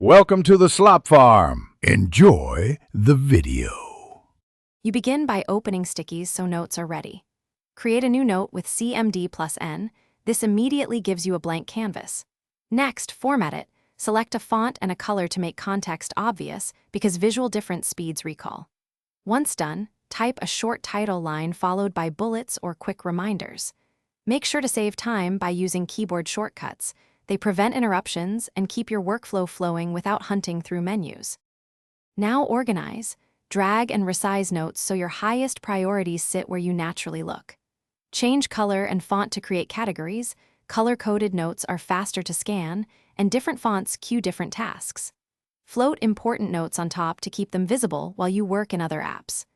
Welcome to the Slop Farm. Enjoy the video. You begin by opening Stickies so notes are ready. Create a new note with CMD plus N. This immediately gives you a blank canvas. Next, format it. Select a font and a color to make context obvious because visual difference speeds recall. Once done, type a short title line followed by bullets or quick reminders. Make sure to save time by using keyboard shortcuts. They prevent interruptions and keep your workflow flowing without hunting through menus. Now organize, drag and resize notes so your highest priorities sit where you naturally look. Change color and font to create categories. Color-coded notes are faster to scan, and different fonts cue different tasks. Float important notes on top to keep them visible while you work in other apps.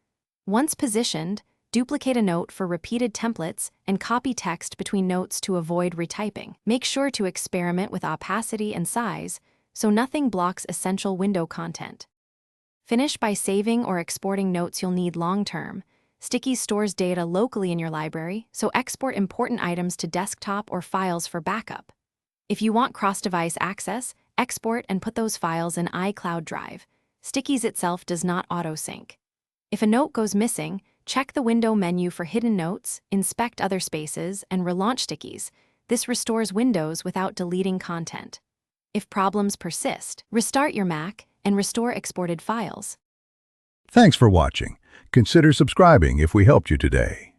Once positioned, duplicate a note for repeated templates and copy text between notes to avoid retyping. Make sure to experiment with opacity and size so nothing blocks essential window content. Finish by saving or exporting notes you'll need long-term. Stickies stores data locally in your library, so export important items to desktop or files for backup. If you want cross-device access, export and put those files in iCloud Drive. Stickies itself does not auto-sync. If a note goes missing, check the window menu for hidden notes, inspect other spaces, and relaunch Stickies. This restores Windows without deleting content. If problems persist, restart your Mac and restore exported files. Thanks for watching. Consider subscribing if we helped you today.